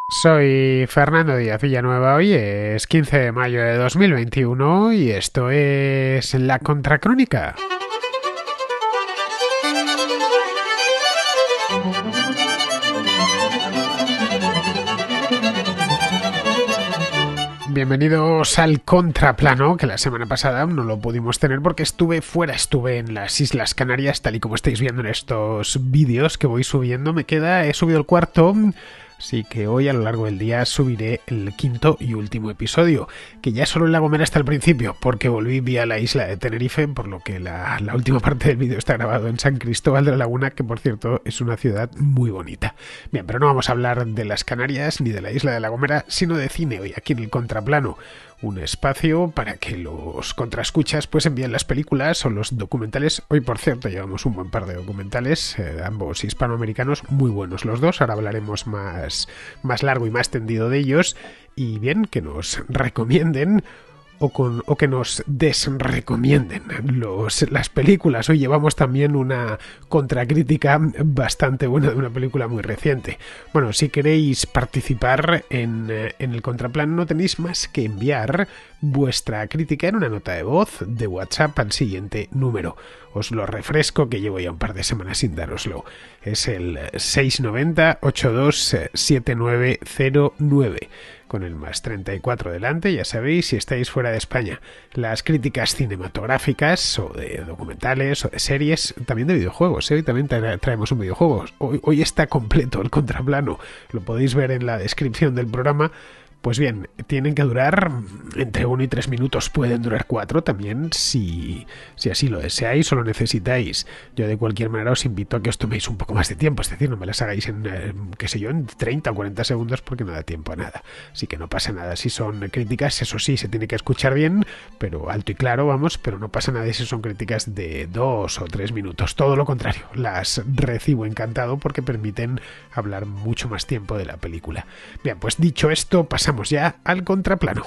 Soy Fernando Díaz Villanueva, hoy es 15 de mayo de 2021 y esto es La Contracrónica. Bienvenidos al Contraplano, que la semana pasada no lo pudimos tener porque estuve fuera, estuve en las Islas Canarias, tal y como estáis viendo en estos vídeos que voy subiendo. He subido el cuarto. Así que hoy a lo largo del día subiré el quinto y último episodio, que ya solo en La Gomera hasta el principio, porque volví vía la isla de Tenerife, por lo que la última parte del vídeo está grabado en San Cristóbal de la Laguna, que por cierto es una ciudad muy bonita. Bien, pero no vamos a hablar de las Canarias ni de la isla de La Gomera, sino de cine hoy aquí en el Contraplano. Un espacio para que los contraescuchas pues envíen las películas o los documentales. Hoy, por cierto, llevamos un buen par de documentales, ambos hispanoamericanos, muy buenos los dos. Ahora hablaremos más largo y más tendido de ellos. Y bien, que nos recomienden o que nos desrecomienden las películas. Hoy llevamos también una contracrítica bastante buena de una película muy reciente. Bueno, si queréis participar en el Contraplano, no tenéis más que enviar vuestra crítica en una nota de voz de WhatsApp al siguiente número. Os lo refresco, que llevo ya un par de semanas sin dároslo. Es el 690 827909 con el más 34 delante, ya sabéis, si estáis fuera de España. Las críticas cinematográficas o de documentales o de series, también de videojuegos, ¿eh? Hoy también traemos un videojuego. Hoy está completo el Contraplano, lo podéis ver en la descripción del programa. Pues bien, tienen que durar entre 1 y 3 minutos, pueden durar 4 también si así lo deseáis o lo necesitáis. Yo de cualquier manera os invito a que os toméis un poco más de tiempo, es decir, no me las hagáis en 30 o 40 segundos porque no da tiempo a nada. Así que no pasa nada si son críticas, eso sí, se tiene que escuchar bien, pero alto y claro, vamos, pero no pasa nada si son críticas de 2 o 3 minutos. Todo lo contrario, las recibo encantado porque permiten hablar mucho más tiempo de la película. Bien, pues dicho esto, pasamos ya al contraplano.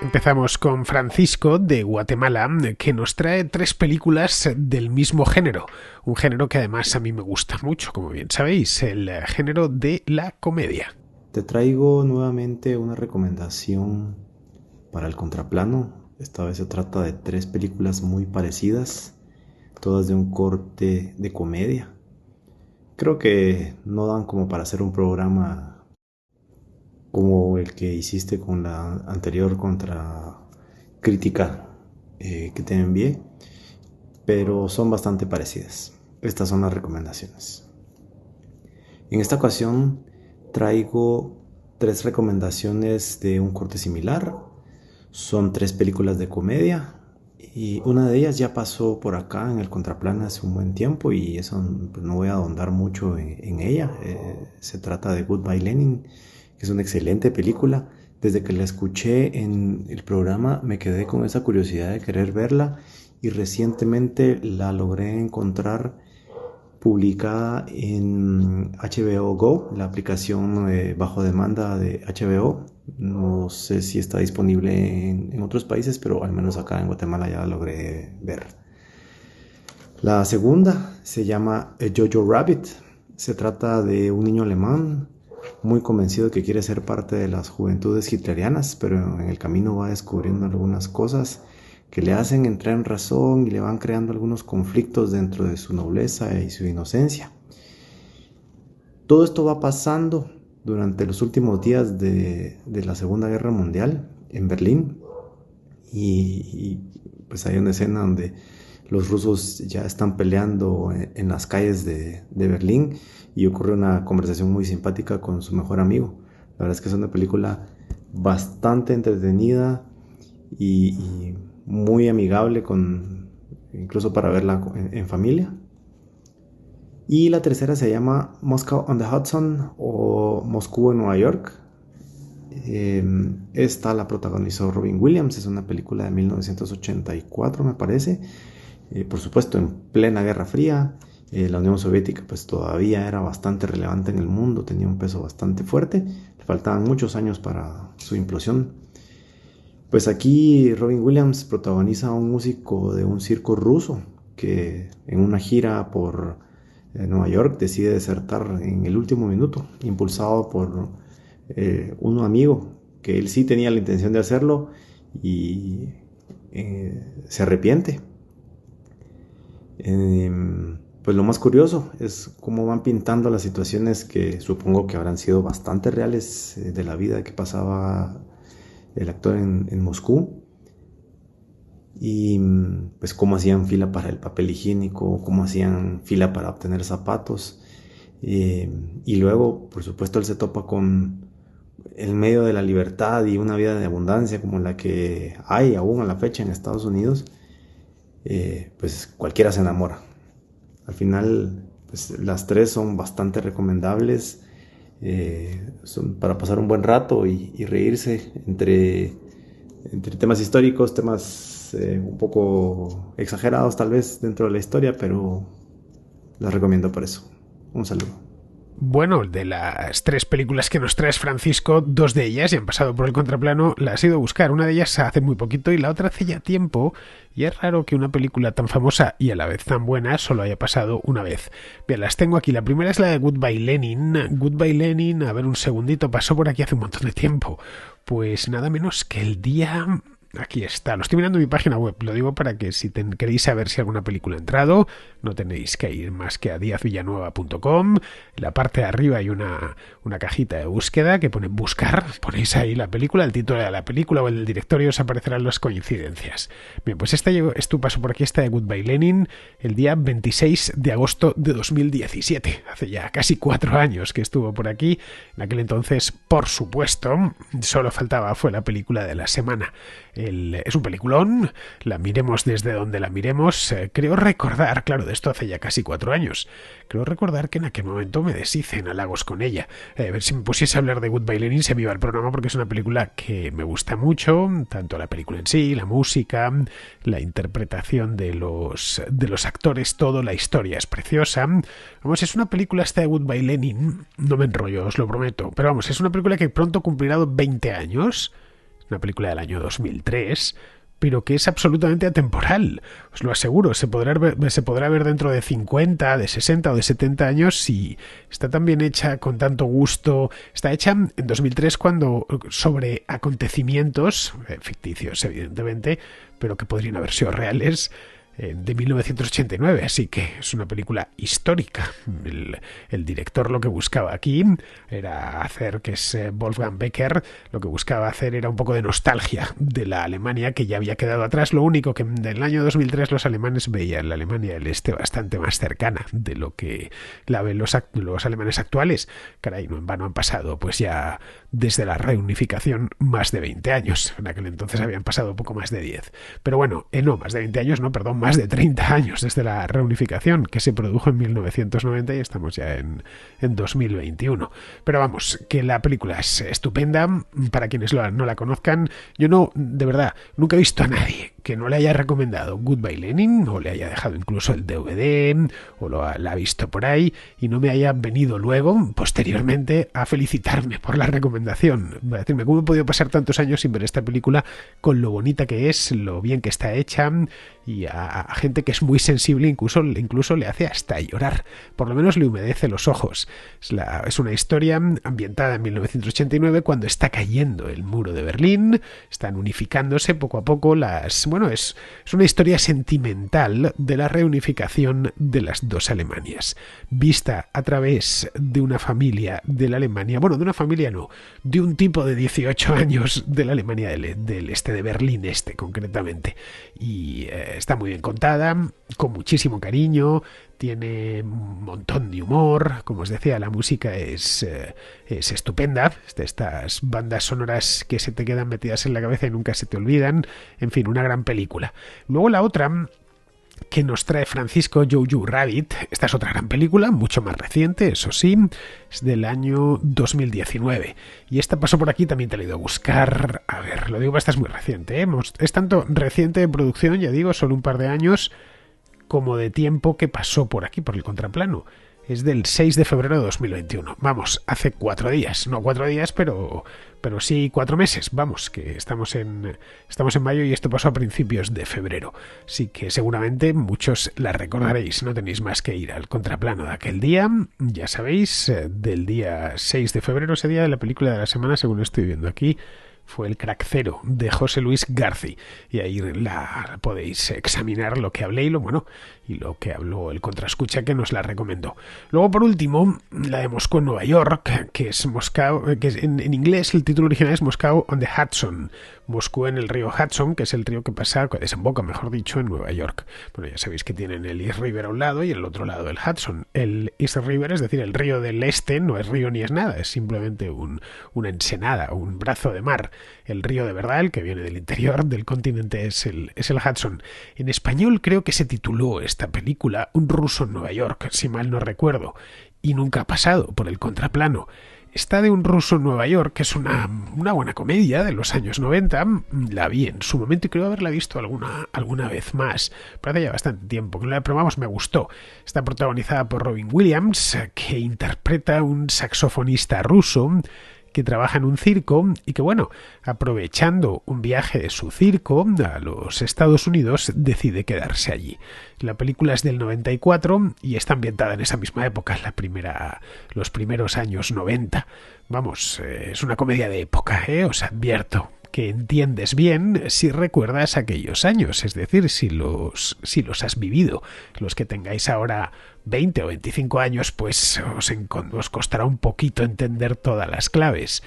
Empezamos con Francisco de Guatemala, que nos trae 3 películas del mismo género, un género que además a mí me gusta mucho, como bien sabéis, el género de la comedia. Te traigo nuevamente una recomendación para el contraplano. Esta vez se trata de 3 películas muy parecidas, todas de un corte de comedia. Creo que no dan como para hacer un programa como el que hiciste con la anterior contra crítica que te envié, pero son bastante parecidas. Estas son las recomendaciones. En esta ocasión traigo 3 recomendaciones de un corte similar. Son 3 películas de comedia y una de ellas ya pasó por acá en el Contraplano hace un buen tiempo y eso pues, no voy a ahondar mucho en ella. Se trata de Goodbye Lenin, que es una excelente película. Desde que la escuché en el programa me quedé con esa curiosidad de querer verla y recientemente la logré encontrar publicada en HBO Go, la aplicación bajo demanda de HBO. No sé si está disponible en otros países, pero al menos acá en Guatemala ya la logré ver. La segunda se llama Jojo Rabbit. Se trata de un niño alemán muy convencido de que quiere ser parte de las juventudes hitlerianas, pero en el camino va descubriendo algunas cosas que le hacen entrar en razón y le van creando algunos conflictos dentro de su nobleza y su inocencia. Todo esto va pasando durante los últimos días de la Segunda Guerra Mundial en Berlín y pues hay una escena donde los rusos ya están peleando en las calles de Berlín y ocurre una conversación muy simpática con su mejor amigo. La verdad es que es una película bastante entretenida y muy amigable incluso para verla en familia. Y la tercera se llama Moscow on the Hudson o Moscú en Nueva York. Esta la protagonizó Robin Williams, es una película de 1984 me parece. Por supuesto en plena Guerra Fría. La Unión Soviética pues todavía era bastante relevante en el mundo, tenía un peso bastante fuerte, le faltaban muchos años para su implosión. Pues aquí Robin Williams protagoniza a un músico de un circo ruso que en una gira por Nueva York, decide desertar en el último minuto, impulsado por un amigo, que él sí tenía la intención de hacerlo y se arrepiente. Pues lo más curioso es cómo van pintando las situaciones que supongo que habrán sido bastante reales de la vida que pasaba el actor en Moscú. Y pues cómo hacían fila para el papel higiénico, cómo hacían fila para obtener zapatos. Y luego, por supuesto, él se topa con el medio de la libertad y una vida de abundancia como la que hay aún a la fecha en Estados Unidos. Pues cualquiera se enamora. Al final, pues, las tres son bastante recomendables. Son para pasar un buen rato y reírse entre temas históricos, temas un poco exagerados tal vez dentro de la historia, pero las recomiendo por eso. Un saludo. Bueno, de las 3 películas que nos traes, Francisco, 2 de ellas ya han pasado por el contraplano, las has ido a buscar. Una de ellas hace muy poquito y la otra hace ya tiempo. Y es raro que una película tan famosa y a la vez tan buena solo haya pasado una vez. Bien, las tengo aquí. La primera es la de Goodbye Lenin. Goodbye Lenin, a ver un segundito, pasó por aquí hace un montón de tiempo. Pues nada menos que el día... Aquí está, lo estoy mirando en mi página web, lo digo para que si queréis saber si alguna película ha entrado, no tenéis que ir más que a diazvillanueva.com. En la parte de arriba hay una cajita de búsqueda que pone buscar, ponéis ahí la película, el título de la película o el del director y os aparecerán las coincidencias. Bien, pues esta paso por aquí, esta de Goodbye Lenin, el día 26 de agosto de 2017, hace ya casi 4 años que estuvo por aquí. En aquel entonces, por supuesto, solo faltaba, fue la película de la semana. Es un peliculón, la miremos desde donde la miremos. Creo recordar, claro, de esto hace ya casi 4 años, creo recordar que en aquel momento me deshice en halagos con ella. A ver, si me pusiese a hablar de Goodbye Lenin se me iba el programa porque es una película que me gusta mucho, tanto la película en sí, la música, la interpretación de los actores, todo, la historia es preciosa. Vamos, es una película esta de Goodbye Lenin, no me enrollo, os lo prometo, pero vamos, es una película que pronto cumplirá 20 años. Una película del año 2003, pero que es absolutamente atemporal. Os lo aseguro, se podrá ver dentro de 50, de 60 o de 70 años y está tan bien hecha, con tanto gusto. Está hecha en 2003 sobre acontecimientos ficticios, evidentemente, pero que podrían haber sido reales, de 1989, así que es una película histórica. El director lo que buscaba aquí era hacer, que es Wolfgang Becker, lo que buscaba hacer era un poco de nostalgia de la Alemania que ya había quedado atrás. Lo único que en el año 2003 los alemanes veían la Alemania del Este bastante más cercana de lo que la ven los alemanes actuales. Caray, no en vano han pasado pues ya desde la reunificación más de 20 años. En aquel entonces habían pasado poco más de 10. Pero bueno, no, más de 20 años, no, perdón, más de 30 años desde la reunificación que se produjo en 1990 y estamos ya en 2021. Pero vamos, que la película es estupenda. Para quienes no la conozcan, yo no, de verdad, nunca he visto a nadie que no le haya recomendado Goodbye Lenin o le haya dejado incluso el DVD o la ha visto por ahí y no me haya venido luego, posteriormente, a felicitarme por la recomendación. Va a decirme, ¿cómo he podido pasar tantos años sin ver esta película con lo bonita que es, lo bien que está hecha y a gente que es muy sensible, incluso le hace hasta llorar, por lo menos le humedece los ojos. Es una historia ambientada en 1989 cuando está cayendo el muro de Berlín, están unificándose poco a poco es una historia sentimental de la reunificación de las dos Alemanias, vista a través de una familia de la Alemania, de una familia no, de un tipo de 18 años de la Alemania del Este, de Berlín Este concretamente, y está muy bien contada, con muchísimo cariño, tiene un montón de humor, como os decía, la música es estupenda, estas bandas sonoras que se te quedan metidas en la cabeza y nunca se te olvidan, en fin, una gran película. Luego la otra que nos trae Francisco, Jojo Rabbit, esta es otra gran película, mucho más reciente, eso sí, es del año 2019, y esta pasó por aquí, también te la he ido a buscar, a ver, lo digo, esta es muy reciente, es tanto reciente de producción, ya digo, solo un par de años, como de tiempo que pasó por aquí, por el contraplano. es del 6 de febrero de 2021. Vamos, hace 4 días. No 4 días, pero sí 4 meses. Vamos, que estamos en mayo y esto pasó a principios de febrero. Así que seguramente muchos la recordaréis. No tenéis más que ir al contraplano de aquel día. Ya sabéis, del día 6 de febrero, ese día de la película de la semana, según estoy viendo aquí, fue El Crack Cero de José Luis García, y ahí podéis examinar lo que hablé y lo que habló el Contraescucha, que nos la recomendó. Luego, por último, la de Moscú en Nueva York, que es Moscow, que en inglés el título original es Moscow on the Hudson, Moscú en el río Hudson, que es el río que desemboca, mejor dicho, en Nueva York. Bueno, ya sabéis que tienen el East River a un lado y el otro lado el Hudson. El East River, es decir, el río del este, no es río ni es nada, es simplemente una ensenada, un brazo de mar. El río de verdad, el que viene del interior del continente, es el Hudson. En español creo que se tituló esta película Un ruso en Nueva York, si mal no recuerdo, y nunca ha pasado por el contraplano. Esta de Un ruso en Nueva York, que es una buena comedia de los años 90, la vi en su momento y creo haberla visto alguna vez más. Pero hace ya bastante tiempo que no la probamos, me gustó. Está protagonizada por Robin Williams, que interpreta a un saxofonista ruso que trabaja en un circo y que, aprovechando un viaje de su circo a los Estados Unidos, decide quedarse allí. La película es del 94 y está ambientada en esa misma época, los primeros años 90. Vamos, es una comedia de época, os advierto que entiendes bien si recuerdas aquellos años, es decir, si los has vivido. Los que tengáis ahora 20 o 25 años, pues os costará un poquito entender todas las claves.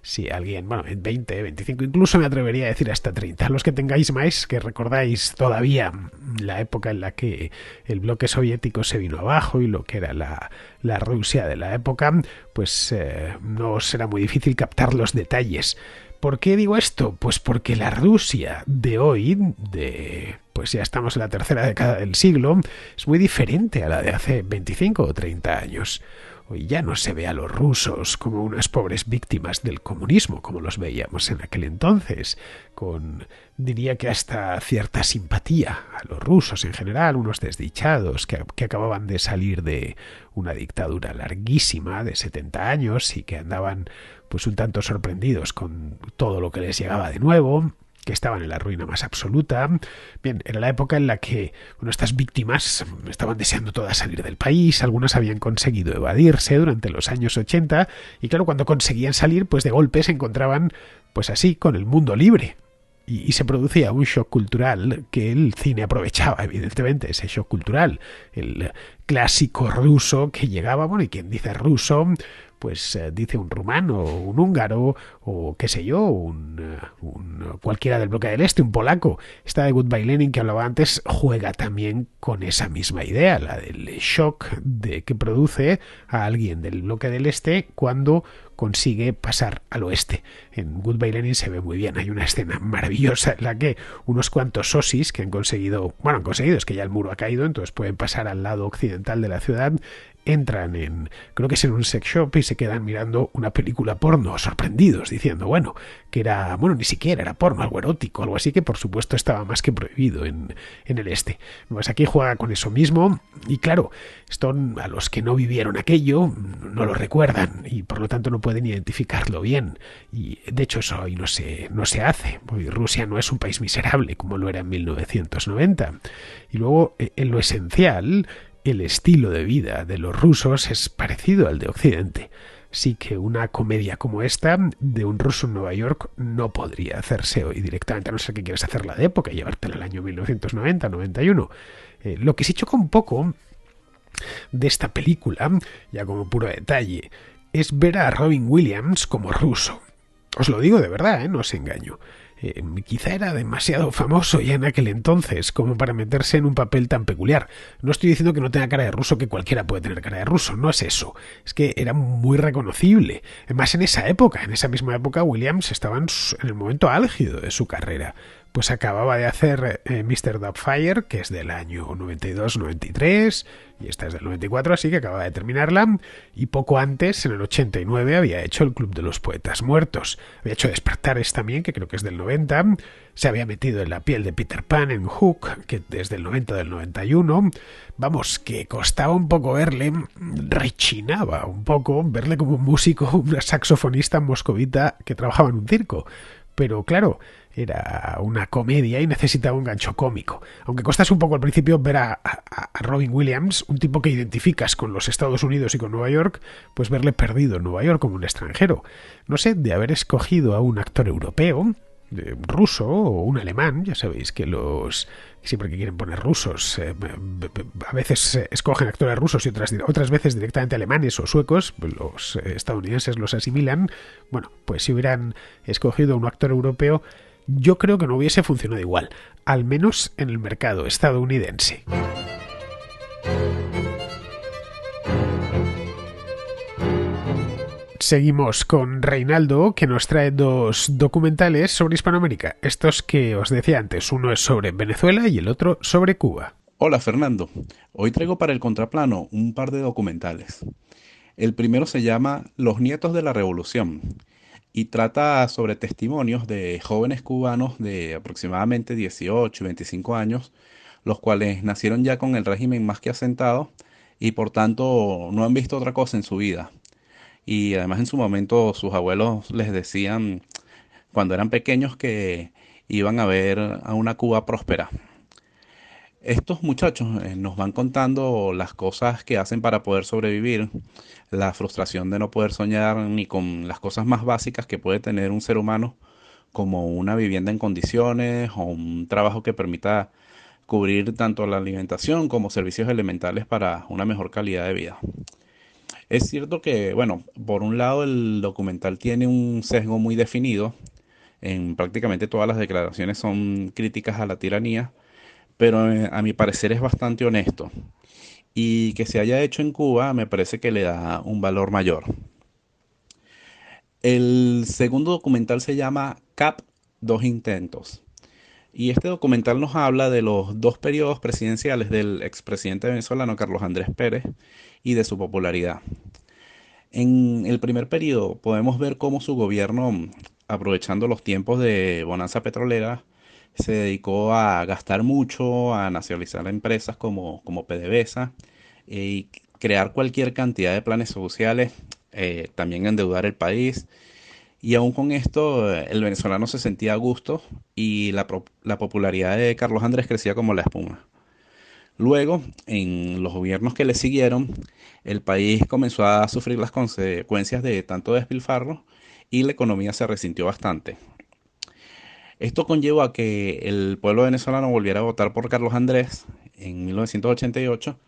Si alguien, en 20, 25, incluso me atrevería a decir hasta 30. Los que tengáis más, que recordáis todavía la época en la que el bloque soviético se vino abajo y lo que era la Rusia de la época, pues no os será muy difícil captar los detalles. ¿Por qué digo esto? Pues porque la Rusia de hoy, pues ya estamos en la tercera década del siglo, es muy diferente a la de hace 25 o 30 años. Hoy ya no se ve a los rusos como unas pobres víctimas del comunismo, como los veíamos en aquel entonces, diría que hasta cierta simpatía a los rusos en general, unos desdichados que acababan de salir de una dictadura larguísima de 70 años y que andaban pues un tanto sorprendidos con todo lo que les llegaba de nuevo, que estaban en la ruina más absoluta. Bien, era la época en la que estas víctimas estaban deseando todas salir del país, algunas habían conseguido evadirse durante los años 80 y claro, cuando conseguían salir, pues de golpe se encontraban pues así con el mundo libre. Y se producía un shock cultural que el cine aprovechaba, evidentemente, ese shock cultural. El clásico ruso que llegaba, y quien dice ruso, pues dice un rumano, un húngaro, o qué sé yo, cualquiera del bloque del este, un polaco. Esta de Goodbye Lenin que hablaba antes juega también con esa misma idea, la del shock que produce a alguien del bloque del este cuando consigue pasar al oeste. En Goodbye Lenin se ve muy bien, hay una escena maravillosa en la que unos cuantos sosis que han conseguido, es que ya el muro ha caído, entonces pueden pasar al lado occidental de la ciudad, entran creo que es en un sex shop y se quedan mirando una película porno, sorprendidos, diciendo, que era, ni siquiera era porno, algo erótico, algo así que por supuesto estaba más que prohibido en el este. Pues aquí juega con eso mismo y claro, esto a los que no vivieron aquello no lo recuerdan y por lo tanto no pueden identificarlo bien y de hecho eso hoy no se hace. Hoy Rusia no es un país miserable como lo era en 1990 y luego en lo esencial el estilo de vida de los rusos es parecido al de Occidente. Sí que una comedia como esta, de Un ruso en Nueva York, no podría hacerse hoy directamente, a no ser que quieras hacerla de época y llevártela al año 1990-91. Lo que sí choca un poco de esta película, ya como puro detalle, es ver a Robin Williams como ruso. Os lo digo de verdad, no os engaño. Quizá era demasiado famoso ya en aquel entonces como para meterse en un papel tan peculiar. No estoy diciendo que no tenga cara de ruso, que cualquiera puede tener cara de ruso, no es eso. Es que era muy reconocible. Además, en esa misma época, Williams estaba en el momento álgido de su carrera. pues acababa de hacer Mr. Doubtfire, que es del año 92-93, y esta es del 94, así que acababa de terminarla, y poco antes, en el 89, había hecho El Club de los Poetas Muertos. Había hecho Despertares también, que creo que es del 90, se había metido en la piel de Peter Pan en Hook, que desde el 90 del 91. Vamos, que costaba un poco verle, rechinaba un poco verle como un músico, una saxofonista moscovita que trabajaba en un circo. Pero claro, era una comedia y necesitaba un gancho cómico. Aunque costase un poco al principio ver a Robin Williams, un tipo que identificas con los Estados Unidos y con Nueva York, pues verle perdido en Nueva York como un extranjero. No sé, de haber escogido a un actor europeo, ruso o un alemán, ya sabéis que los siempre que quieren poner rusos a veces escogen actores rusos y otras veces directamente alemanes o suecos, los estadounidenses los asimilan. Bueno, pues si hubieran escogido a un actor europeo, yo creo que no hubiese funcionado igual, al menos en el mercado estadounidense. Seguimos con Reinaldo, que nos trae dos documentales sobre Hispanoamérica. Estos que os decía antes, uno es sobre Venezuela y el otro sobre Cuba. Hola Fernando, hoy traigo para el contraplano un par de documentales. El primero se llama Los Nietos de la Revolución y trata sobre testimonios de jóvenes cubanos de aproximadamente 18 y 25 años, los cuales nacieron ya con el régimen más que asentado y por tanto no han visto otra cosa en su vida. Y además en su momento sus abuelos les decían cuando eran pequeños que iban a ver a una Cuba próspera. Estos muchachos nos van contando las cosas que hacen para poder sobrevivir, la frustración de no poder soñar ni con las cosas más básicas que puede tener un ser humano, como una vivienda en condiciones o un trabajo que permita cubrir tanto la alimentación como servicios elementales para una mejor calidad de vida. Es cierto que, bueno, por un lado el documental tiene un sesgo muy definido, en prácticamente todas las declaraciones son críticas a la tiranía, pero a mi parecer es bastante honesto. Y que se haya hecho en Cuba me parece que le da un valor mayor. El segundo documental se llama CAP, dos intentos. Y este documental nos habla de los dos periodos presidenciales del expresidente venezolano Carlos Andrés Pérez y de su popularidad. En el primer periodo podemos ver cómo su gobierno, aprovechando los tiempos de bonanza petrolera, se dedicó a gastar mucho, a nacionalizar empresas como PDVSA y crear cualquier cantidad de planes sociales, también endeudar el país. Y aún con esto, el venezolano se sentía a gusto y la popularidad de Carlos Andrés crecía como la espuma. Luego, en los gobiernos que le siguieron, el país comenzó a sufrir las consecuencias de tanto despilfarro y la economía se resintió bastante. Esto conllevó a que el pueblo venezolano volviera a votar por Carlos Andrés en 1988,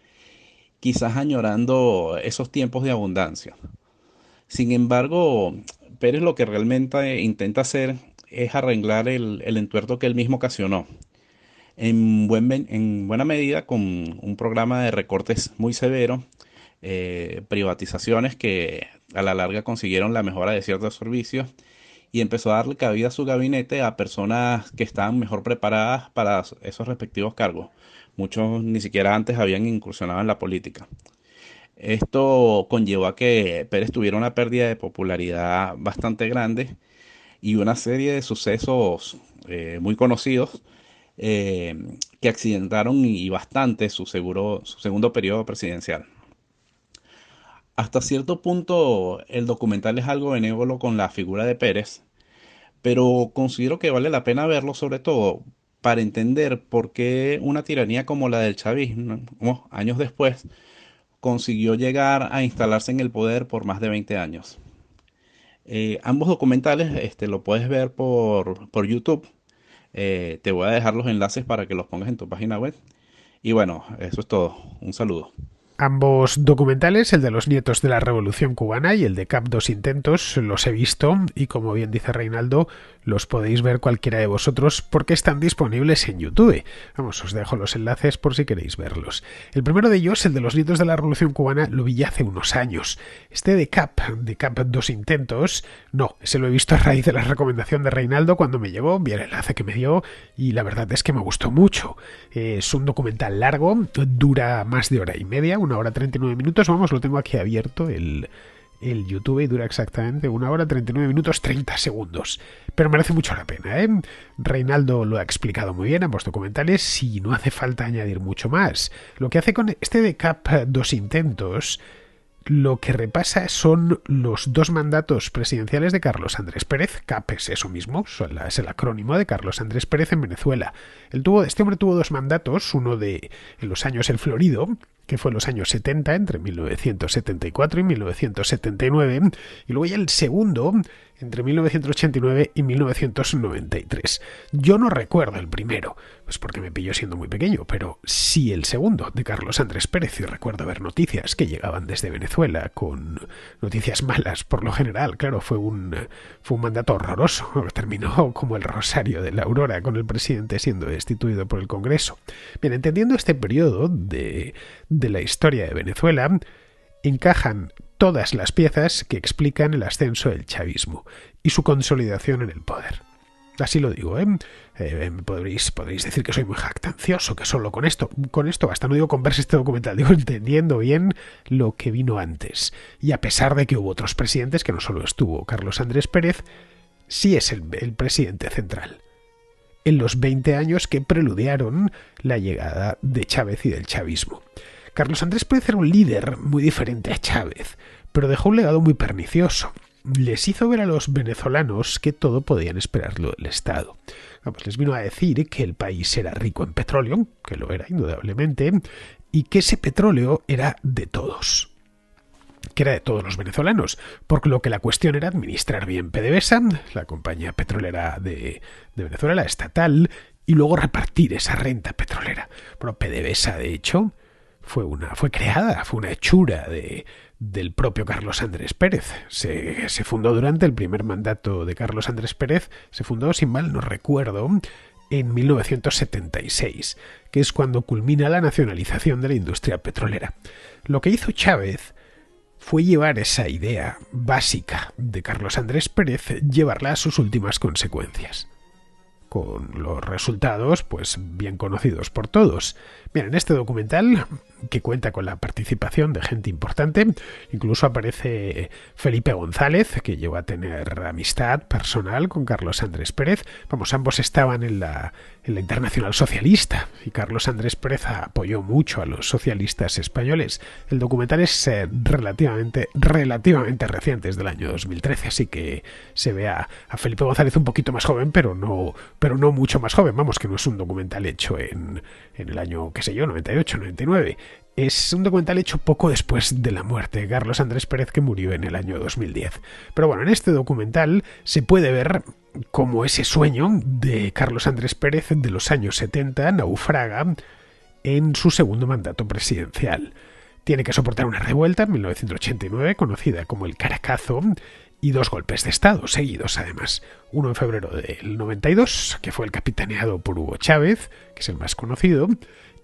quizás añorando esos tiempos de abundancia. Sin embargo, Pérez lo que realmente intenta hacer es arreglar el entuerto que él mismo ocasionó, en buena medida con un programa de recortes muy severo, privatizaciones que a la larga consiguieron la mejora de ciertos servicios y empezó a darle cabida a su gabinete a personas que estaban mejor preparadas para esos respectivos cargos. Muchos ni siquiera antes habían incursionado en la política. Esto conllevó a que Pérez tuviera una pérdida de popularidad bastante grande y una serie de sucesos muy conocidos eh, que accidentaron y bastante su segundo periodo presidencial. Hasta cierto punto el documental es algo benévolo con la figura de Pérez, pero considero que vale la pena verlo sobre todo para entender por qué una tiranía como la del chavismo, años después, consiguió llegar a instalarse en el poder por más de 20 años. Ambos documentales lo puedes ver por YouTube. Te voy a dejar los enlaces para que los pongas en tu página web. Y bueno, eso es todo. Un saludo. Ambos documentales, el de los nietos de la Revolución Cubana y el de Cap Dos Intentos, los he visto y, como bien dice Reinaldo, los podéis ver cualquiera de vosotros porque están disponibles en YouTube. Vamos, os dejo los enlaces por si queréis verlos. El primero de ellos, el de los nietos de la Revolución Cubana, lo vi ya hace unos años. Este de Cap Dos Intentos, no, ese lo he visto a raíz de la recomendación de Reinaldo cuando me llegó, vi el enlace que me dio y la verdad es que me gustó mucho. Es un documental largo, dura más de hora y media, 1 hora 39 minutos, vamos, lo tengo aquí abierto, el YouTube, y dura exactamente 1 hora 39 minutos 30 segundos. Pero merece mucho la pena, ¿eh? Reinaldo lo ha explicado muy bien en ambos documentales y no hace falta añadir mucho más. Lo que hace con este de Cap Dos Intentos, lo que repasa son los 2 mandatos presidenciales de Carlos Andrés Pérez. CAP es eso mismo, es el acrónimo de Carlos Andrés Pérez en Venezuela. Este hombre tuvo 2 mandatos, uno en los años El Florido, que fue en los años 70, entre 1974 y 1979, y luego ya el segundo entre 1989 y 1993. Yo no recuerdo el primero, pues porque me pilló siendo muy pequeño, pero sí el segundo, de Carlos Andrés Pérez, y recuerdo ver noticias que llegaban desde Venezuela, con noticias malas por lo general. Claro, fue un mandato horroroso, terminó como el rosario de la aurora, con el presidente siendo destituido por el Congreso. Bien, entendiendo este periodo de la historia de Venezuela, encajan todas las piezas que explican el ascenso del chavismo y su consolidación en el poder. Así lo digo, ¿eh? Podréis decir que soy muy jactancioso, que solo con esto basta. No digo con verse este documental, digo entendiendo bien lo que vino antes. Y a pesar de que hubo otros presidentes, que no solo estuvo Carlos Andrés Pérez, sí es el presidente central en los 20 años que preludiaron la llegada de Chávez y del chavismo. Carlos Andrés Pérez era un líder muy diferente a Chávez, pero dejó un legado muy pernicioso. Les hizo ver a los venezolanos que todo podían esperarlo del Estado. Vamos, les vino a decir que el país era rico en petróleo, que lo era indudablemente, y que ese petróleo era de todos. Que era de todos los venezolanos, por lo que la cuestión era administrar bien PDVSA, la compañía petrolera de Venezuela, la estatal, y luego repartir esa renta petrolera. Bueno, PDVSA, de hecho, fue una hechura del propio Carlos Andrés Pérez. Se fundó durante el primer mandato de Carlos Andrés Pérez, se fundó, sin mal no recuerdo, en 1976, que es cuando culmina la nacionalización de la industria petrolera. Lo que hizo Chávez fue llevar esa idea básica de Carlos Andrés Pérez, llevarla a sus últimas consecuencias, con los resultados pues bien conocidos por todos. Bien, en este documental, que cuenta con la participación de gente importante, incluso aparece Felipe González, que llegó a tener amistad personal con Carlos Andrés Pérez. Vamos, ambos estaban en la Internacional Socialista, y Carlos Andrés Pérez apoyó mucho a los socialistas españoles. El documental es relativamente reciente, es del año 2013, así que se ve a Felipe González un poquito más joven, pero no mucho más joven. Vamos, que no es un documental hecho en el año, qué sé yo, 98, 99. Es un documental hecho poco después de la muerte de Carlos Andrés Pérez, que murió en el año 2010. Pero bueno, en este documental se puede ver cómo ese sueño de Carlos Andrés Pérez de los años 70 naufraga en su segundo mandato presidencial. Tiene que soportar una revuelta en 1989, conocida como el Caracazo, y 2 golpes de Estado seguidos, además. Uno en febrero del 92, que fue el capitaneado por Hugo Chávez, que es el más conocido,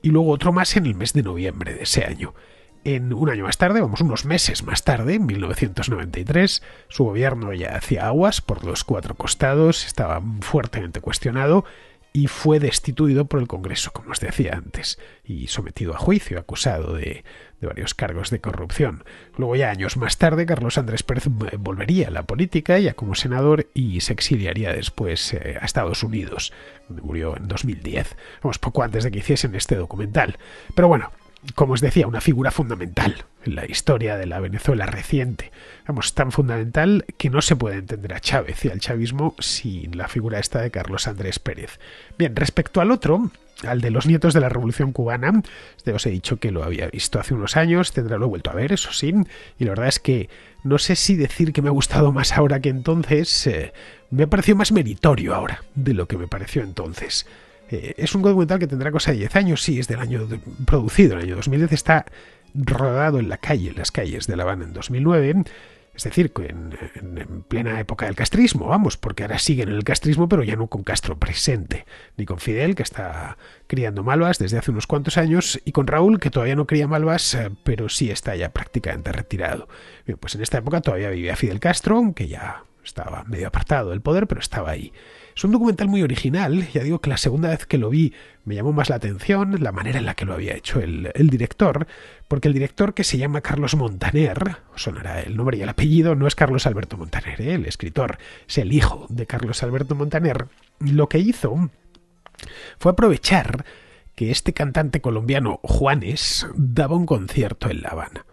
y luego otro más en el mes de noviembre de ese año. Un año más tarde, unos meses más tarde, en 1993, su gobierno ya hacía aguas por los 4 costados, estaba fuertemente cuestionado y fue destituido por el Congreso, como os decía antes, y sometido a juicio, acusado de varios cargos de corrupción. Luego, ya años más tarde, Carlos Andrés Pérez volvería a la política, ya como senador, y se exiliaría después a Estados Unidos, donde murió en 2010, poco antes de que hiciesen este documental. Pero bueno, como os decía, una figura fundamental en la historia de la Venezuela reciente. Tan fundamental que no se puede entender a Chávez y al chavismo sin la figura esta de Carlos Andrés Pérez. Bien, respecto al otro, al de los nietos de la Revolución Cubana, os he dicho que lo había visto hace unos años, lo he vuelto a ver, eso sí, y la verdad es que no sé si decir que me ha gustado más ahora que entonces. Me ha parecido más meritorio ahora de lo que me pareció entonces. Es un documental que tendrá cosa de 10 años, sí, es producido en el año 2010, está rodado en las calles de La Habana en 2009, es decir, en plena época del castrismo, vamos, porque ahora siguen en el castrismo, pero ya no con Castro presente, ni con Fidel, que está criando malvas desde hace unos cuantos años, y con Raúl, que todavía no cría malvas, pero sí está ya prácticamente retirado. Bien, pues en esta época todavía vivía Fidel Castro, que ya estaba medio apartado del poder, pero estaba ahí. Es un documental muy original, ya digo que la segunda vez que lo vi me llamó más la atención la manera en la que lo había hecho el director, porque el director, que se llama Carlos Montaner, os sonará el nombre y el apellido, no es Carlos Alberto Montaner, el escritor, es el hijo de Carlos Alberto Montaner, lo que hizo fue aprovechar que este cantante colombiano Juanes daba un concierto en La Habana.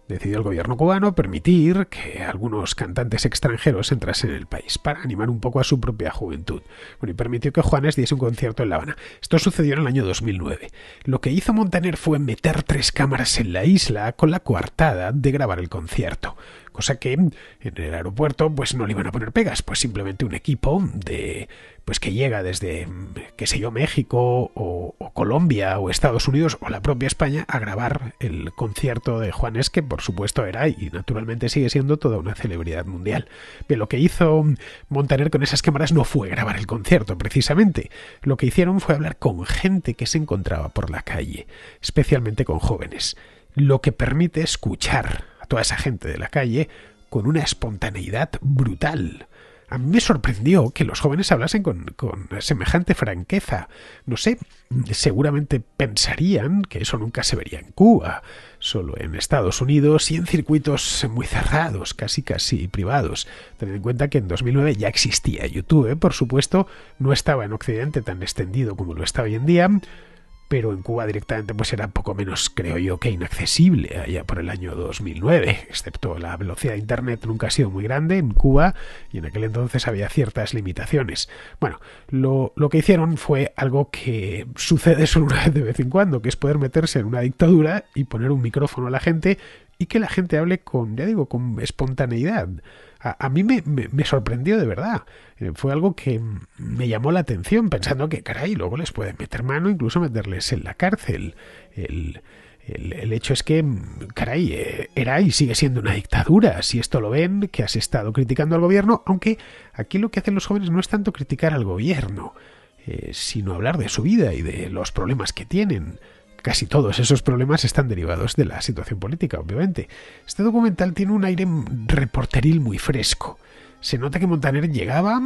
Decidió el gobierno cubano permitir que algunos cantantes extranjeros entrasen en el país para animar un poco a su propia juventud. Bueno, y permitió que Juanes diese un concierto en La Habana. Esto sucedió en el año 2009. Lo que hizo Montaner fue meter 3 cámaras en la isla con la coartada de grabar el concierto. Cosa que en el aeropuerto pues no le iban a poner pegas, pues simplemente un equipo que llega desde, qué sé yo, México o Colombia o Estados Unidos o la propia España a grabar el concierto de Juanes, que por supuesto era y naturalmente sigue siendo toda una celebridad mundial. Bien, lo que hizo Montaner con esas cámaras no fue grabar el concierto precisamente. Lo que hicieron fue hablar con gente que se encontraba por la calle, especialmente con jóvenes, lo que permite escuchar a toda esa gente de la calle con una espontaneidad brutal. A mí me sorprendió que los jóvenes hablasen con semejante franqueza. No sé, seguramente pensarían que eso nunca se vería en Cuba, solo en Estados Unidos y en circuitos muy cerrados, casi privados. Tened en cuenta que en 2009 ya existía YouTube, por supuesto, no estaba en Occidente tan extendido como lo está hoy en día, pero en Cuba directamente pues era poco menos, creo yo, que inaccesible allá por el año 2009, excepto la velocidad de Internet nunca ha sido muy grande en Cuba y en aquel entonces había ciertas limitaciones. Bueno, lo que hicieron fue algo que sucede solo una vez en cuando, que es poder meterse en una dictadura y poner un micrófono a la gente y que la gente hable con espontaneidad. A mí me sorprendió de verdad. Fue algo que me llamó la atención, pensando que, caray, luego les pueden meter mano, incluso meterles en la cárcel. El hecho es que, caray, era y sigue siendo una dictadura. Si esto lo ven, que has estado criticando al gobierno, aunque aquí lo que hacen los jóvenes no es tanto criticar al gobierno, sino hablar de su vida y de los problemas que tienen. Casi todos esos problemas están derivados de la situación política, obviamente. Este documental tiene un aire reporteril muy fresco. Se nota que Montaner llegaba,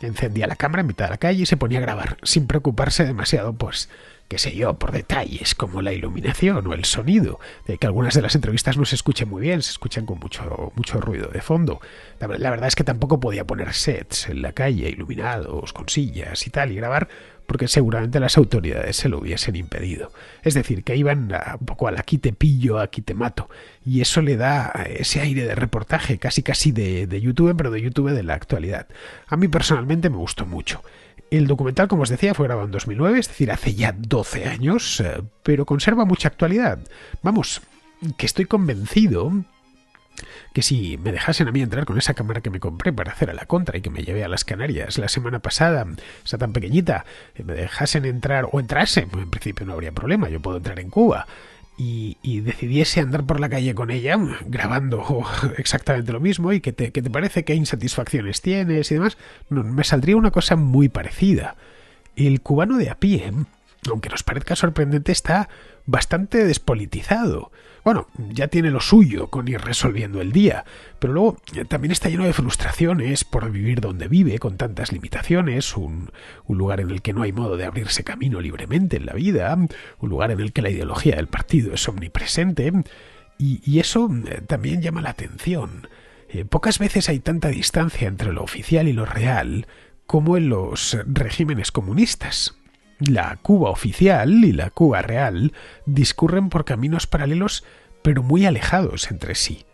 encendía la cámara en mitad de la calle y se ponía a grabar, sin preocuparse demasiado, pues, qué sé yo, por detalles como la iluminación o el sonido, de que algunas de las entrevistas no se escuchen muy bien, se escuchan con mucho ruido de fondo. La verdad es que tampoco podía poner sets en la calle, iluminados, con sillas y tal, y grabar, porque seguramente las autoridades se lo hubiesen impedido. Es decir, que iban un poco al aquí te pillo, aquí te mato. Y eso le da ese aire de reportaje, casi de YouTube, pero de YouTube de la actualidad. A mí personalmente me gustó mucho. El documental, como os decía, fue grabado en 2009, es decir, hace ya 12 años, pero conserva mucha actualidad. Vamos, que estoy convencido que si me dejasen a mí entrar con esa cámara que me compré para hacer a la contra y que me llevé a las Canarias la semana pasada, esa tan pequeñita, me dejasen entrar o entrase, pues en principio no habría problema, yo puedo entrar en Cuba, y decidiese andar por la calle con ella grabando exactamente lo mismo y que te parece qué insatisfacciones tienes y demás, me saldría una cosa muy parecida. El cubano de a pie, aunque nos parezca sorprendente, está bastante despolitizado. Bueno, ya tiene lo suyo con ir resolviendo el día, pero luego también está lleno de frustraciones por vivir donde vive, con tantas limitaciones, un lugar en el que no hay modo de abrirse camino libremente en la vida, un lugar en el que la ideología del partido es omnipresente, y eso también llama la atención. Pocas veces hay tanta distancia entre lo oficial y lo real como en los regímenes comunistas. La Cuba oficial y la Cuba real discurren por caminos paralelos pero muy alejados entre sí.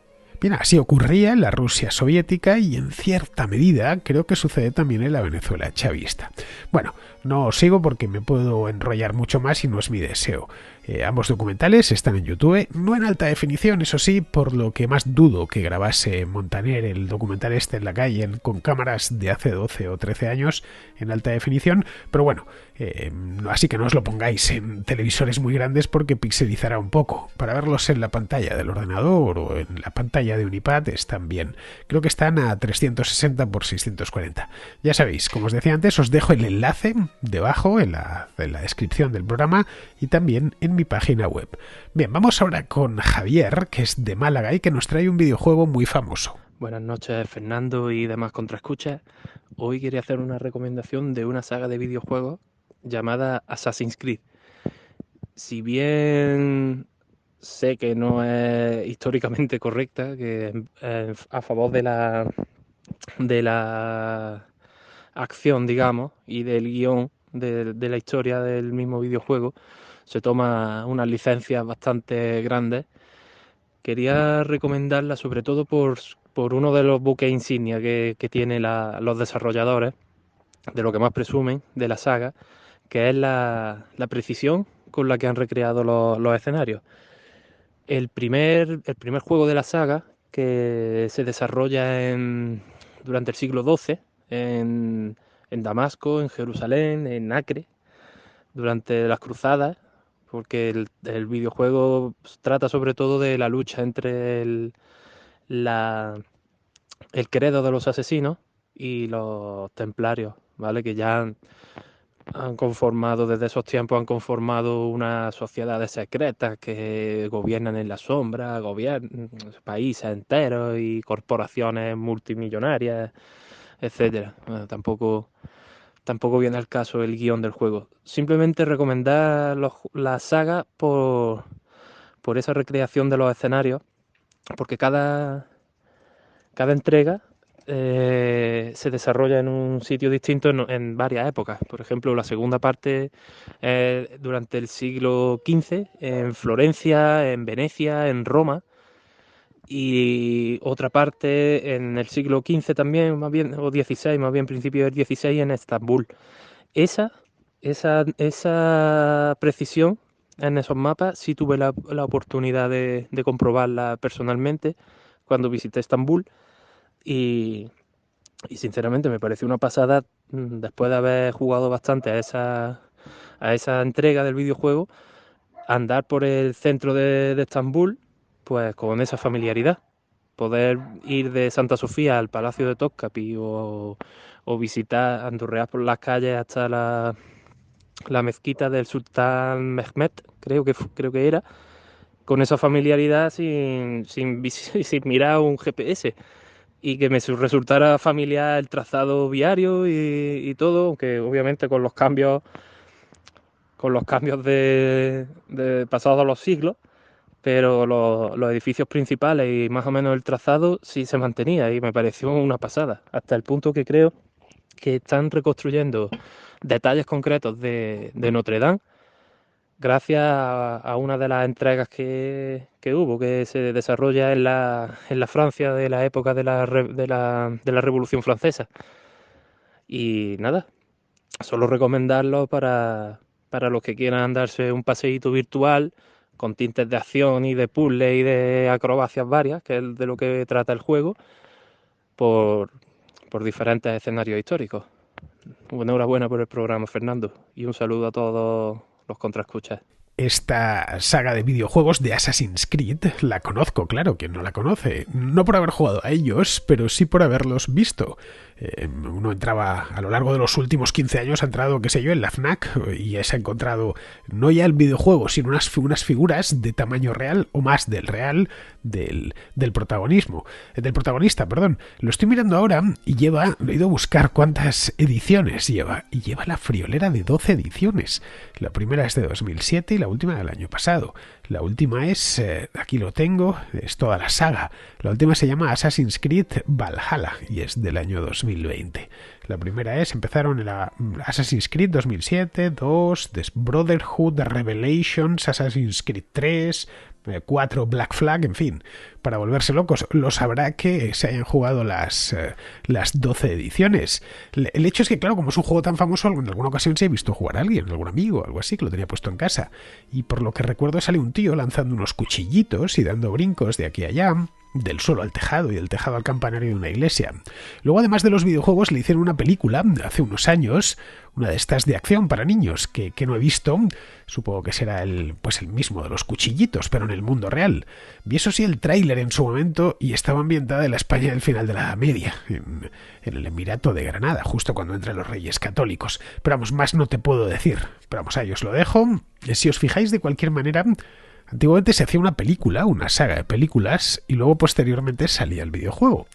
Bien, así ocurría en la Rusia soviética y en cierta medida creo que sucede también en la Venezuela chavista. Bueno, No os sigo porque me puedo enrollar mucho más y no es mi deseo. Ambos documentales están en YouTube, no en alta definición, eso sí, por lo que más dudo que grabase Montaner el documental este en la calle con cámaras de hace 12 o 13 años en alta definición, pero bueno, así que no os lo pongáis en televisores muy grandes porque pixelizará un poco. Para verlos en la pantalla del ordenador o en la pantalla de un iPad están bien. Creo que están a 360 por 640. Ya sabéis, como os decía antes, os dejo el enlace debajo en la descripción del programa y también en mi página web. Bien, vamos ahora con Javier, que es de Málaga y que nos trae un videojuego muy famoso. Buenas noches, Fernando y demás contraescuchas. Hoy quería hacer una recomendación de una saga de videojuegos llamada Assassin's Creed. Si bien sé que no es históricamente correcta, que es a favor de la acción, digamos, y del guión de la historia del mismo videojuego, se toma unas licencias bastante grandes. Quería recomendarla sobre todo por uno de los buques insignia que tiene los desarrolladores, de lo que más presumen de la saga, que es la precisión con la que han recreado los escenarios. El primer juego de la saga, que se desarrolla durante el siglo XII, en Damasco, en Jerusalén, en Acre, durante las cruzadas, porque el videojuego trata sobre todo de la lucha entre el credo de los asesinos y los templarios, ¿vale? Que ya han conformado, desde esos tiempos han conformado unas sociedades secretas que gobiernan en la sombra, gobiernan países enteros y corporaciones multimillonarias, etcétera. Bueno, tampoco viene al caso el guión del juego. Simplemente recomendar la saga por esa recreación de los escenarios, porque cada entrega se desarrolla en un sitio distinto en varias épocas. Por ejemplo, la segunda parte durante el siglo XV, en Florencia, en Venecia, en Roma, y otra parte en el siglo XV también, más bien, o XVI, más bien principio del XVI, en Estambul. Esa precisión en esos mapas sí tuve la oportunidad de comprobarla personalmente cuando visité Estambul y sinceramente me pareció una pasada, después de haber jugado bastante a esa entrega del videojuego, andar por el centro de Estambul pues con esa familiaridad. Poder ir de Santa Sofía al Palacio de Topkapi o visitar, andurrear por las calles hasta la mezquita del Sultán Mehmed, creo que era, con esa familiaridad sin mirar un GPS, y que me resultara familiar el trazado viario y todo, aunque obviamente con los cambios de pasados los siglos, pero los edificios principales y más o menos el trazado sí se mantenía y me pareció una pasada, hasta el punto que creo que están reconstruyendo detalles concretos de Notre Dame gracias a una de las entregas que hubo, que se desarrolla en la Francia de la época de la Revolución Francesa. Y nada, solo recomendarlo para los que quieran darse un paseíto virtual con tintes de acción y de puzzle y de acrobacias varias, que es de lo que trata el juego, por diferentes escenarios históricos. Enhorabuena por el programa, Fernando, y un saludo a todos los contraescuchas. Esta saga de videojuegos de Assassin's Creed la conozco, claro, quien no la conoce. No por haber jugado a ellos, pero sí por haberlos visto. Uno entraba a lo largo de los últimos 15 años, ha entrado, qué sé yo, en la FNAC y se ha encontrado no ya el videojuego, sino unas figuras de tamaño real o más del real del protagonista, perdón. Lo estoy mirando ahora y he ido a buscar cuántas ediciones lleva, y lleva la friolera de 12 ediciones. La primera es de 2007 y la última del año pasado. La última es, aquí lo tengo, es toda la saga. La última se llama Assassin's Creed Valhalla y es del año 2020. La primera es, empezaron en la Assassin's Creed 2007, 2, The Brotherhood, The Revelations, Assassin's Creed 3, 4 Black Flag, en fin, para volverse locos. Lo sabrá que se hayan jugado las 12 ediciones. El hecho es que, claro, como es un juego tan famoso, en alguna ocasión se ha visto jugar a alguien, algún amigo, algo así, que lo tenía puesto en casa. Y por lo que recuerdo sale un tío lanzando unos cuchillitos y dando brincos de aquí a allá, del suelo al tejado y del tejado al campanario de una iglesia. Luego, además de los videojuegos, le hicieron una película hace unos años, una de estas de acción para niños, que no he visto. Supongo que será el mismo de los cuchillitos, pero en el mundo real. Vi eso sí el tráiler en su momento y estaba ambientada en la España del final de la Edad Media, en el Emirato de Granada, justo cuando entran los Reyes Católicos. Pero vamos, más no te puedo decir. Pero vamos, ahí os lo dejo. Si os fijáis, de cualquier manera, antiguamente se hacía una película, una saga de películas, y luego posteriormente salía el videojuego.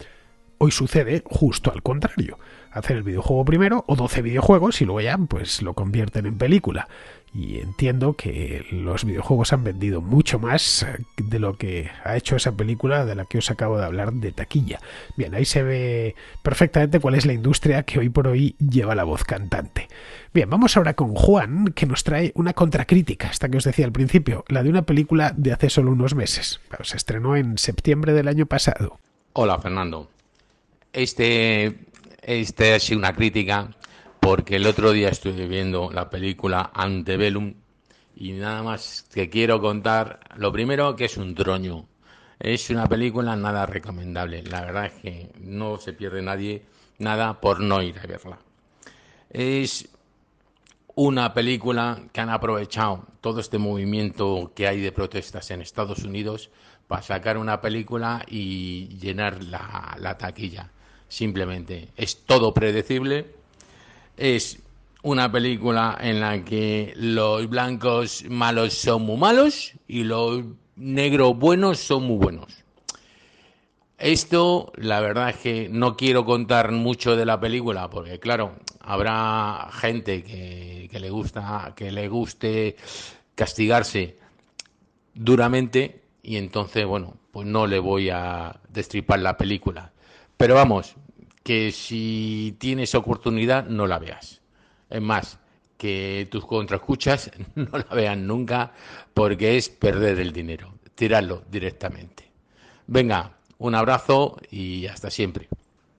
Hoy sucede justo al contrario. Hacen el videojuego primero, o 12 videojuegos, y luego ya pues lo convierten en película. Y entiendo que los videojuegos han vendido mucho más de lo que ha hecho esa película de la que os acabo de hablar de taquilla. Bien, ahí se ve perfectamente cuál es la industria que hoy por hoy lleva la voz cantante. Bien, vamos ahora con Juan, que nos trae una contracrítica, esta que os decía al principio, la de una película de hace solo unos meses. Se estrenó en septiembre del año pasado. Hola, Fernando. Este ha sido una crítica porque el otro día estuve viendo la película Antebellum y nada más que quiero contar, lo primero, que es un troño. Es una película nada recomendable. La verdad es que no se pierde nada por no ir a verla. Es una película que han aprovechado todo este movimiento que hay de protestas en Estados Unidos para sacar una película y llenar la taquilla. Simplemente es todo predecible. Es una película en la que los blancos malos son muy malos y los negros buenos son muy buenos. Esto, la verdad es que no quiero contar mucho de la película porque, claro, habrá gente que le guste castigarse duramente y entonces, bueno, pues no le voy a destripar la película. Pero vamos, que si tienes oportunidad, no la veas. Es más, que tus contraescuchas no la vean nunca porque es perder el dinero. Tirarlo directamente. Venga, un abrazo y hasta siempre.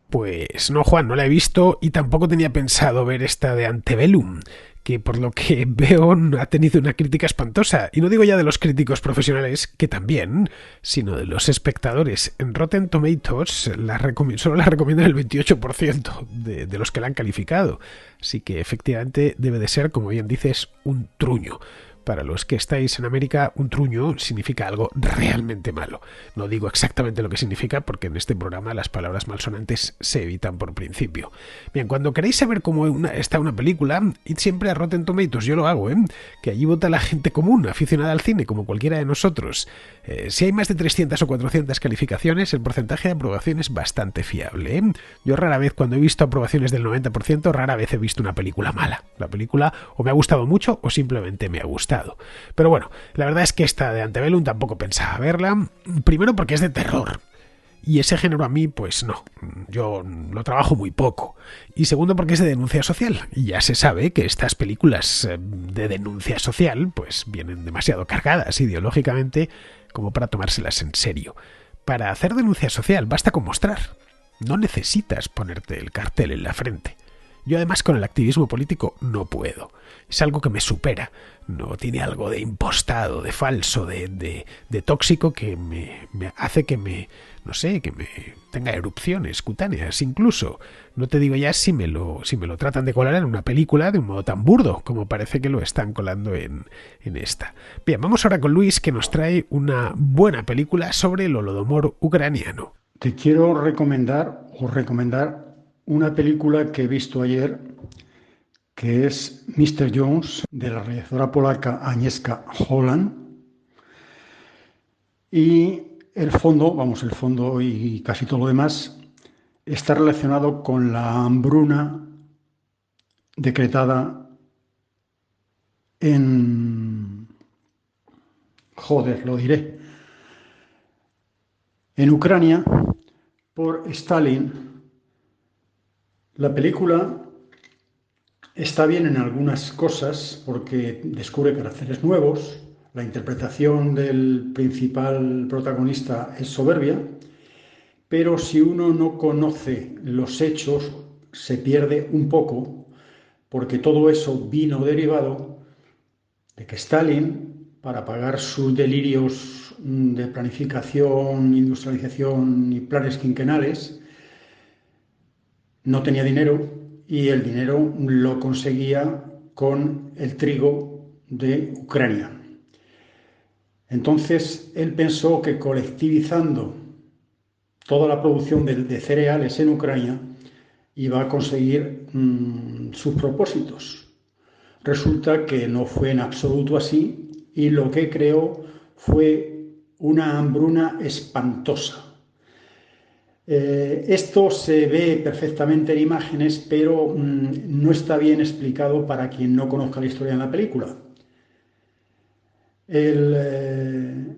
Pues no, Juan, no la he visto y tampoco tenía pensado ver esta de Antebellum, que por lo que veo ha tenido una crítica espantosa. Y no digo ya de los críticos profesionales, que también, sino de los espectadores. En Rotten Tomatoes solo la recomiendan el 28% de los que la han calificado. Así que efectivamente debe de ser, como bien dices, un truño. Para los que estáis en América, un truño significa algo realmente malo. No digo exactamente lo que significa porque en este programa las palabras malsonantes se evitan por principio. Bien, cuando queréis saber cómo está una película, id siempre a Rotten Tomatoes, yo lo hago, que allí vota la gente común, aficionada al cine, como cualquiera de nosotros. Si hay más de 300 o 400 calificaciones, el porcentaje de aprobación es bastante fiable. Yo rara vez, cuando he visto aprobaciones del 90%, rara vez he visto una película mala. La película o me ha gustado mucho o simplemente me ha gustado. Pero bueno, la verdad es que esta de Antebellum tampoco pensaba verla. Primero porque es de terror. Y ese género a mí, pues no, yo lo trabajo muy poco. Y segundo porque es de denuncia social. Y ya se sabe que estas películas de denuncia social, pues vienen demasiado cargadas ideológicamente como para tomárselas en serio. Para hacer denuncia social basta con mostrar. No necesitas ponerte el cartel en la frente. Yo además con el activismo político no puedo. Es algo que me supera. No tiene algo de impostado, de falso, de tóxico que me hace que me tenga erupciones cutáneas incluso. No te digo ya si me lo tratan de colar en una película de un modo tan burdo como parece que lo están colando en esta. Bien, vamos ahora con Luis, que nos trae una buena película sobre el holodomor ucraniano. Te quiero recomendar una película que he visto ayer, que es Mr. Jones, de la realizadora polaca Agnieszka Holland. Y el fondo y casi todo lo demás está relacionado con la hambruna decretada en Joder, lo diré. En Ucrania, por Stalin. La película está bien en algunas cosas porque descubre caracteres nuevos, la interpretación del principal protagonista es soberbia, pero si uno no conoce los hechos se pierde un poco porque todo eso vino derivado de que Stalin, para pagar sus delirios de planificación, industrialización y planes quinquenales, no tenía dinero y el dinero lo conseguía con el trigo de Ucrania. Entonces él pensó que colectivizando toda la producción de cereales en Ucrania iba a conseguir sus propósitos. Resulta que no fue en absoluto así y lo que creó fue una hambruna espantosa. Esto se ve perfectamente en imágenes, pero no está bien explicado para quien no conozca la historia de la película. El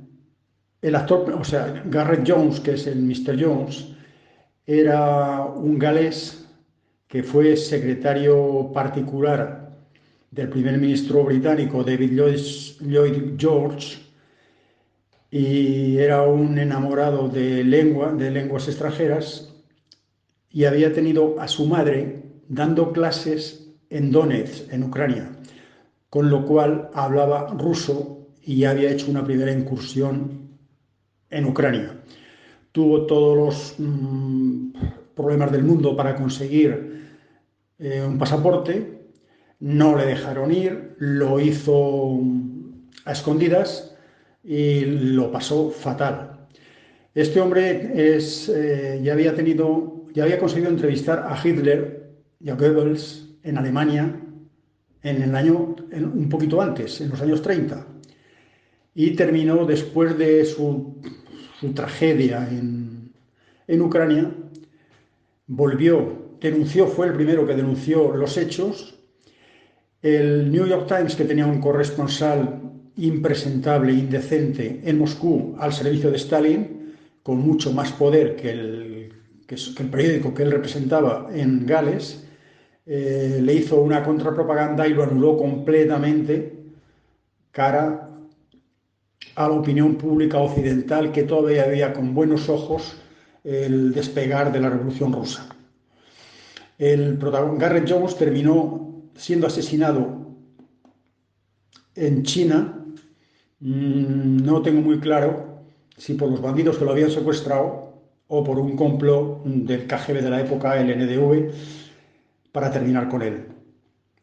actor, o sea, Gareth Jones, que es el Mr. Jones, era un galés que fue secretario particular del primer ministro británico David Lloyd George y era un enamorado de lenguas extranjeras y había tenido a su madre dando clases en Donetsk, en Ucrania, con lo cual hablaba ruso y había hecho una primera incursión en Ucrania. Tuvo todos los problemas del mundo para conseguir un pasaporte, no le dejaron ir, lo hizo a escondidas y lo pasó fatal. Este hombre ya había conseguido entrevistar a Hitler y a Goebbels en Alemania un poquito antes, en los años 30, y terminó después de su tragedia en Ucrania, fue el primero que denunció los hechos. El New York Times, que tenía un corresponsal impresentable, indecente en Moscú al servicio de Stalin, con mucho más poder que el periódico que él representaba en Gales, le hizo una contrapropaganda y lo anuló completamente cara a la opinión pública occidental que todavía veía con buenos ojos el despegar de la Revolución Rusa. El protagonista Gareth Jones terminó siendo asesinado en China. No tengo muy claro si por los bandidos que lo habían secuestrado o por un complot del KGB de la época, el NDV, para terminar con él.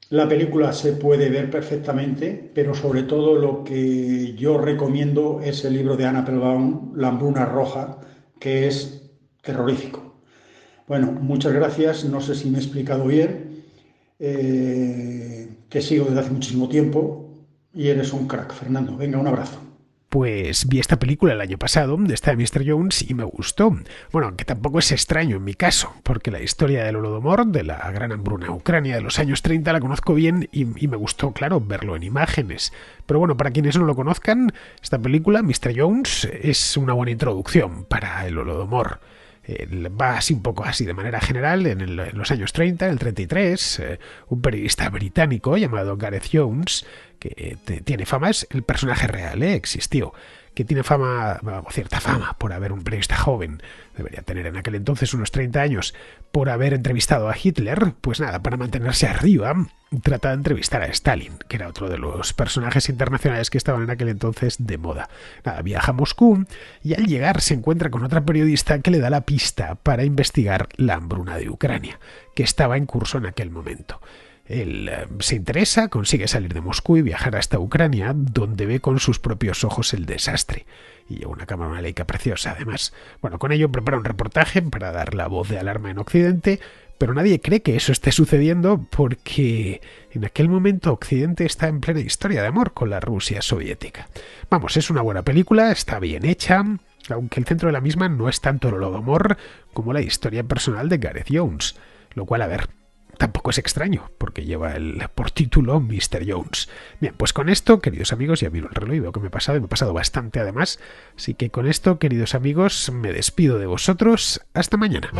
La película se puede ver perfectamente, pero sobre todo lo que yo recomiendo es el libro de Anne Applebaum, La hambruna roja, que es terrorífico. Bueno, muchas gracias, no sé si me he explicado bien, te sigo desde hace muchísimo tiempo y eres un crack, Fernando. Venga, un abrazo. Pues vi esta película el año pasado, de esta de Mr. Jones, y me gustó. Bueno, aunque tampoco es extraño en mi caso, porque la historia del Holodomor, de la gran hambruna Ucrania de los años 30, la conozco bien y me gustó, claro, verlo en imágenes. Pero bueno, para quienes no lo conozcan, esta película, Mr. Jones, es una buena introducción para el Holodomor. Va así un poco así de manera general en los años 30, en el 33, un periodista británico llamado Gareth Jones, que tiene fama, es el personaje real, existió, que tiene fama, o cierta fama, por haber un periodista joven, debería tener en aquel entonces unos 30 años, por haber entrevistado a Hitler. Pues nada, para mantenerse arriba, trata de entrevistar a Stalin, que era otro de los personajes internacionales que estaban en aquel entonces de moda. Nada, viaja a Moscú y al llegar se encuentra con otra periodista que le da la pista para investigar la hambruna de Ucrania, que estaba en curso en aquel momento. Él se interesa, consigue salir de Moscú y viajar hasta Ucrania, donde ve con sus propios ojos el desastre. Y lleva una cámara, una Leica preciosa, además. Bueno, con ello prepara un reportaje para dar la voz de alarma en Occidente, pero nadie cree que eso esté sucediendo porque en aquel momento Occidente está en plena historia de amor con la Rusia soviética. Vamos, es una buena película, está bien hecha, aunque el centro de la misma no es tanto el Holodomor como la historia personal de Gareth Jones, lo cual, a ver, tampoco es extraño, porque lleva por título Mr. Jones. Bien, pues con esto, queridos amigos, ya miro el reloj y veo que me he pasado bastante además. Así que con esto, queridos amigos, me despido de vosotros. Hasta mañana.